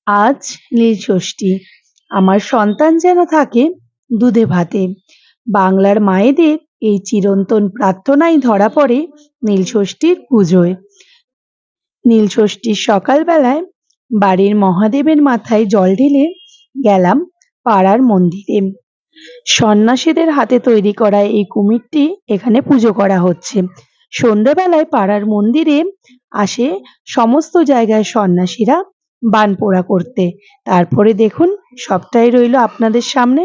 আজ নীলষষ্ঠী, আমার সন্তান যেন থাকে দুধে ভাতে। বাংলার মায়েদের এই চিরন্তন প্রার্থনাই ধরা পড়ে নীলষষ্ঠীর পুজোয়। নীলষষ্ঠীর সকালবেলায় বাড়ির মহাদেবের মাথায় জল ঢেলে গেলাম পাড়ার মন্দিরে। সন্ন্যাসীদের হাতে তৈরি করা এই কুমিরটি এখানে পুজো করা হচ্ছে। সন্ধ্যেবেলায় পাড়ার মন্দিরে আসে সমস্ত জায়গায় সন্ন্যাসীরা বান পোড়া করতে। তারপরে দেখুন সবটাই রইল আপনাদের সামনে।